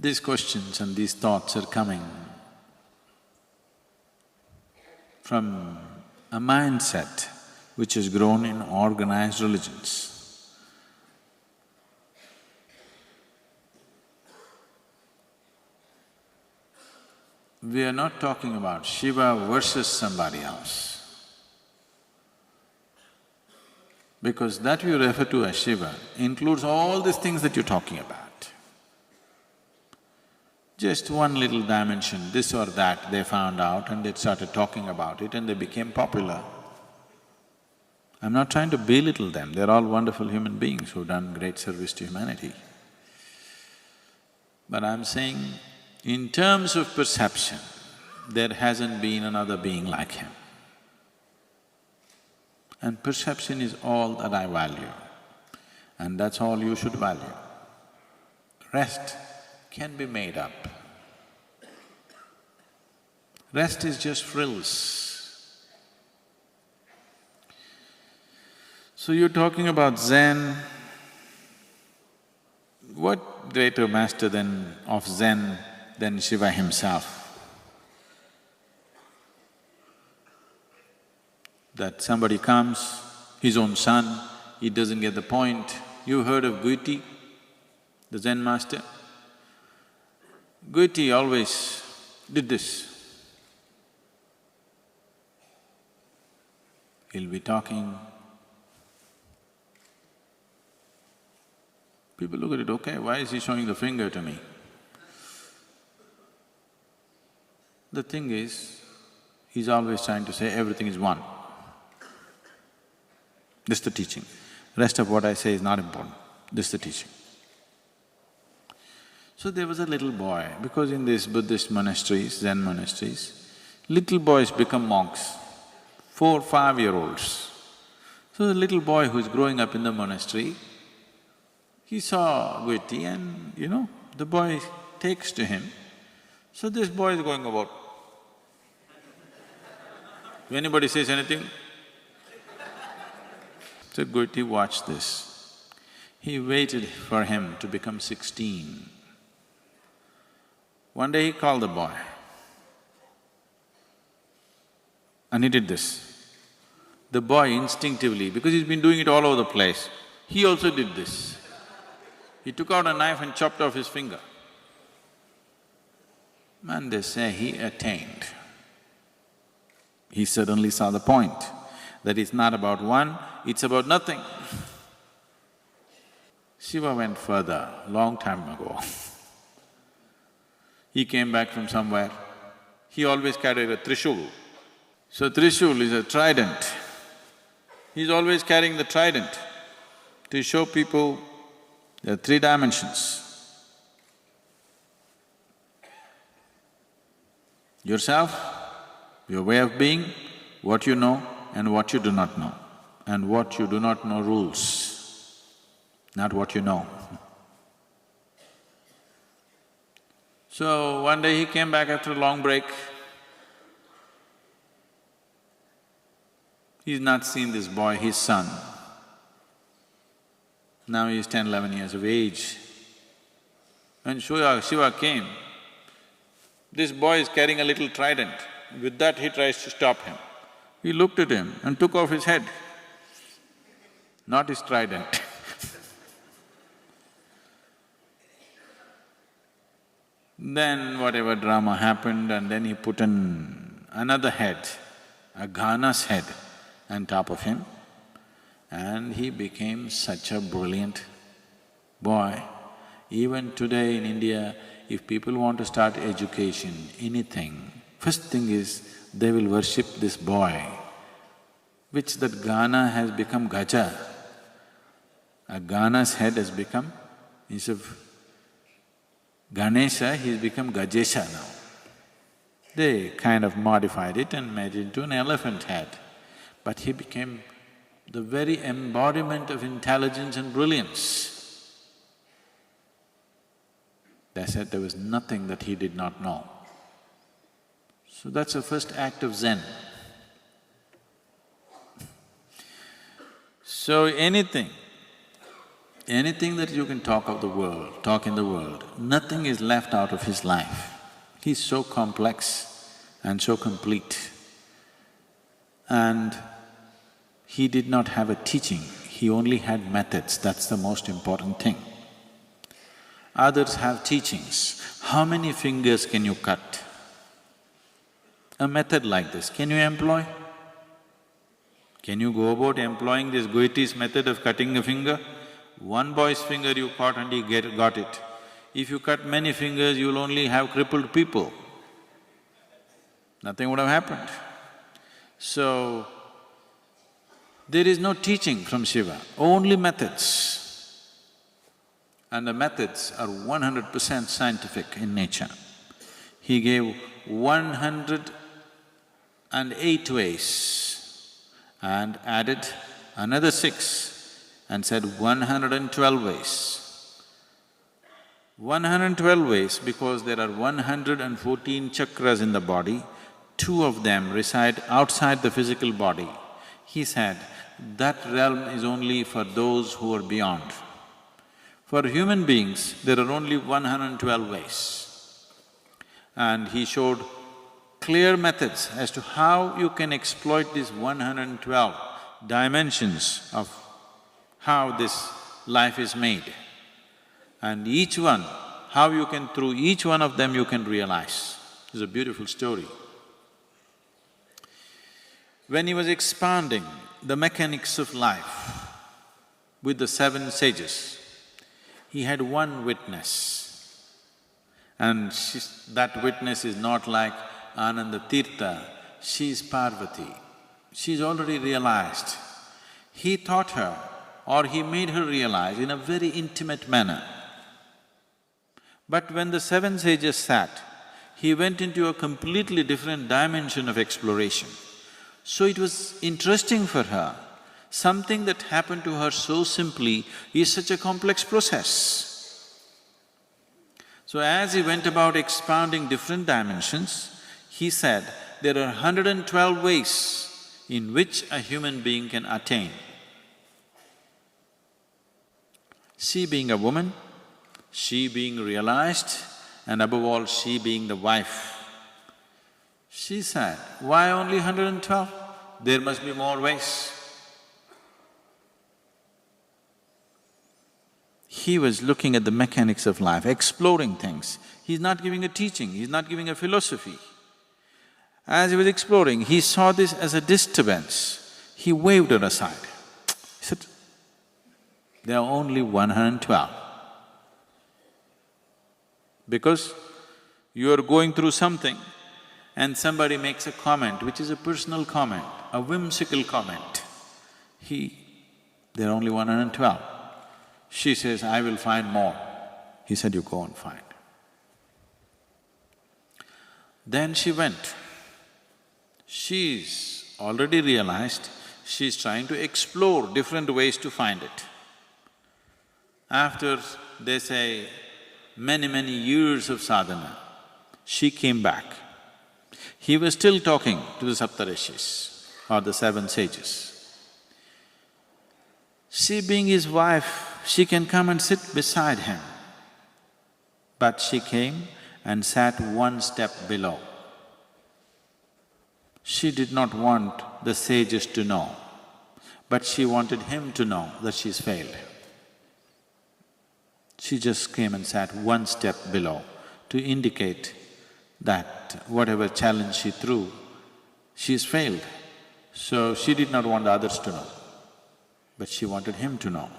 these questions and these thoughts are coming from a mindset which has grown in organized religions. We are not talking about Shiva versus somebody else. Because that you refer to as Shiva includes all these things that you're talking about. Just one little dimension, this or that, they found out and they started talking about it and they became popular. I'm not trying to belittle them, they're all wonderful human beings who've done great service to humanity. But I'm saying, in terms of perception, there hasn't been another being like him. And perception is all that I value, and that's all you should value. Rest can be made up. Rest is just frills. So you're talking about Zen. What greater master of Zen than Shiva himself? That somebody comes, his own son, he doesn't get the point. You heard of Guiti, the Zen master? Guiti always did this. He'll be talking. People look at it, okay, why is he showing the finger to me? The thing is, he's always trying to say everything is one. This is the teaching. Rest of what I say is not important, this is the teaching. So there was a little boy, because in these Buddhist monasteries, Zen monasteries, little boys become monks, 4, 5-year-olds. So the little boy who's growing up in the monastery, he saw Guiti and, the boy takes to him. So this boy is going about. If anybody says anything, so Guiti watched this. He waited for him to become 16. One day he called the boy and he did this. The boy instinctively, because he's been doing it all over the place, he also did this. He took out a knife and chopped off his finger. And they say he attained. He suddenly saw the point, that it's not about one, it's about nothing. Shiva went further, long time ago. He came back from somewhere, he always carried a trishul. So trishul is a trident. He's always carrying the trident to show people there are 3 dimensions. Yourself, your way of being, what you know and what you do not know. And what you do not know rules, not what you know. So one day he came back after a long break. He's not seen this boy, his son. Now he's 10, 11 years of age. When Shiva came, this boy is carrying a little trident. With that he tries to stop him. He looked at him and took off his head, not his trident. Then whatever drama happened, and then he put another head, a Ghana's head on top of him, and he became such a brilliant boy. Even today in India, if people want to start education, anything, first thing is they will worship this boy, which that Ghana has become Gaja. A Ghana's head has become, instead of Ganesha, he's become Gajesha now. They kind of modified it and made it into an elephant head. But he became the very embodiment of intelligence and brilliance. They said there was nothing that he did not know. So that's the first act of Zen. So anything anything that you can talk of the world, talk in the world, nothing is left out of his life. He's so complex and so complete. And he did not have a teaching, he only had methods, that's the most important thing. Others have teachings. How many fingers can you cut? A method like this, can you employ? Can you go about employing this Goethe's method of cutting a finger? One boy's finger you caught and he got it. If you cut many fingers, you'll only have crippled people. Nothing would have happened. So, there is no teaching from Shiva, only methods. And the methods are 100% scientific in nature. He gave 108 ways and added another 6 and said 112 ways. 112 ways because there are 114 chakras in the body, 2 of them reside outside the physical body. He said, that realm is only for those who are beyond. For human beings, there are only 112 ways. And he showed clear methods as to how you can exploit these 112 dimensions of how this life is made. And each one, how you can… through each one of them you can realize. It's a beautiful story. When he was expounding the mechanics of life with the 7 sages, he had one witness. And that witness is not like Ananda Tirtha, she is Parvati. She's already realized. He taught her or he made her realize in a very intimate manner. But when the 7 sages sat, he went into a completely different dimension of exploration. So it was interesting for her. Something that happened to her so simply is such a complex process. So as he went about expounding different dimensions, he said, there are 112 ways in which a human being can attain. She being a woman, she being realized, and above all, she being the wife. She said, why only 112? There must be more ways. He was looking at the mechanics of life, exploring things. He's not giving a teaching, he's not giving a philosophy. As he was exploring, he saw this as a disturbance. He waved it aside. He said, there are only 112. Because you are going through something and somebody makes a comment which is a personal comment, a whimsical comment. There are only 112. She says, I will find more. He said, you go and find. Then she went. She's already realized, she's trying to explore different ways to find it. After, they say, many years of sadhana, she came back. He was still talking to the Saptarishis or the 7 sages. She being his wife, she can come and sit beside him. But she came and sat one step below. She did not want the sages to know, but she wanted him to know that she's failed. She just came and sat one step below to indicate that whatever challenge she threw, she's failed. So she did not want the others to know, but she wanted him to know.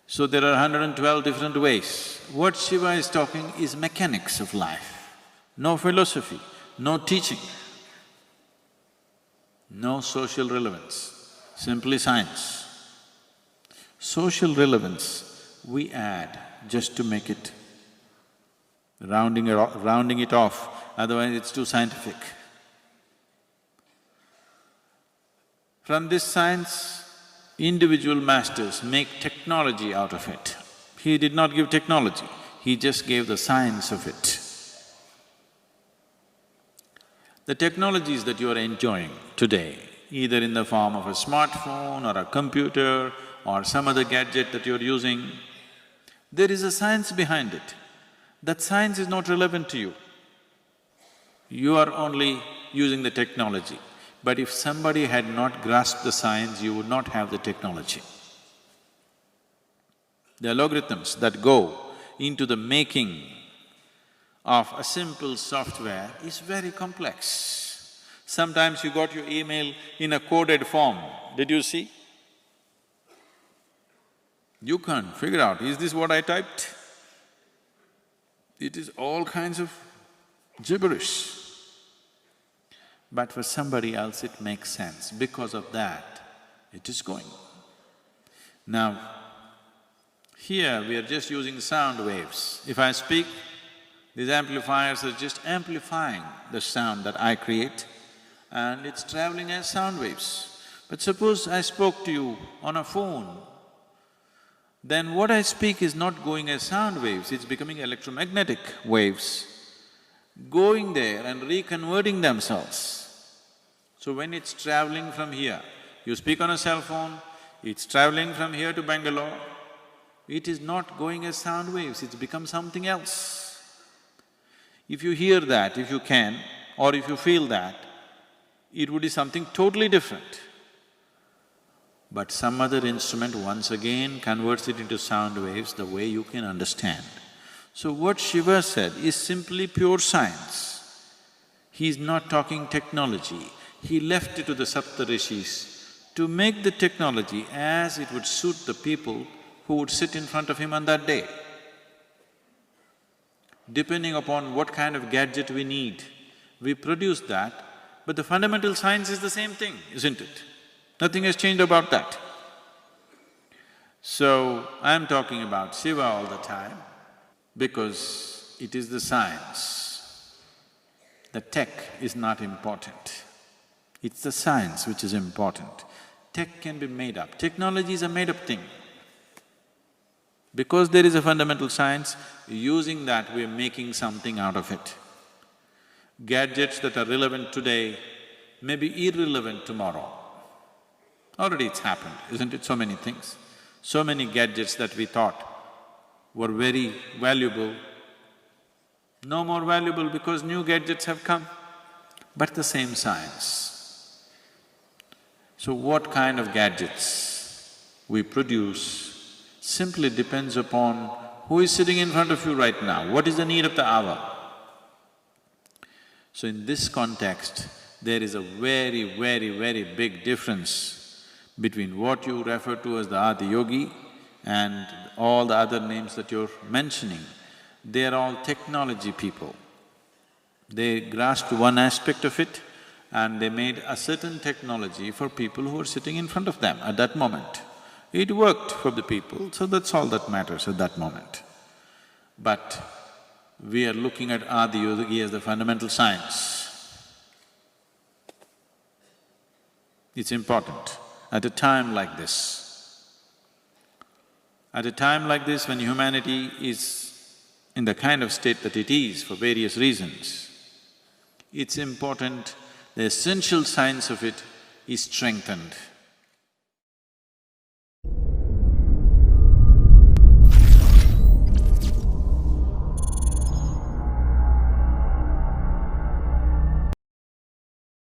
So there are 112 different ways. What Shiva is talking is mechanics of life, no philosophy, no teaching, no social relevance, simply science. Social relevance we add just to make it… rounding it off, otherwise it's too scientific. From this science, individual masters make technology out of it. He did not give technology, he just gave the science of it. The technologies that you are enjoying today, either in the form of a smartphone or a computer or some other gadget that you're using, there is a science behind it. That science is not relevant to you. You are only using the technology. But if somebody had not grasped the science, you would not have the technology. The algorithms that go into the making of a simple software is very complex. Sometimes you got your email in a coded form, did you see? You can't figure out, is this what I typed? It is all kinds of gibberish. But for somebody else it makes sense. Because of that, it is going. Now, here we are just using sound waves. If I speak, these amplifiers are just amplifying the sound that I create and it's traveling as sound waves. But suppose I spoke to you on a phone, then what I speak is not going as sound waves, it's becoming electromagnetic waves, going there and reconverting themselves. So when it's traveling from here, you speak on a cell phone, it's traveling from here to Bangalore, it is not going as sound waves, it's become something else. If you hear that, if you can, or if you feel that, it would be something totally different. But some other instrument once again converts it into sound waves the way you can understand. So what Shiva said is simply pure science. He's not talking technology. He left it to the Saptarishis to make the technology as it would suit the people who would sit in front of him on that day. Depending upon what kind of gadget we need, we produce that, but the fundamental science is the same thing, isn't it? Nothing has changed about that. So, I'm talking about Shiva all the time because it is the science. The tech is not important. It's the science which is important. Tech can be made up. Technology is a made-up thing. Because there is a fundamental science, using that we're making something out of it. Gadgets that are relevant today may be irrelevant tomorrow. Already it's happened, isn't it? So many things. So many gadgets that we thought were very valuable, no more valuable because new gadgets have come, but the same science. So what kind of gadgets we produce simply depends upon who is sitting in front of you right now, what is the need of the hour. So in this context, there is a very, very, very big difference between what you refer to as the Adi Yogi and all the other names that you're mentioning. They're all technology people. They grasped one aspect of it and they made a certain technology for people who are sitting in front of them at that moment. It worked for the people, so that's all that matters at that moment. But we are looking at Adi Yogi as the fundamental science. It's important. At a time like this, when humanity is in the kind of state that it is for various reasons, it's important, the essential science of it is strengthened.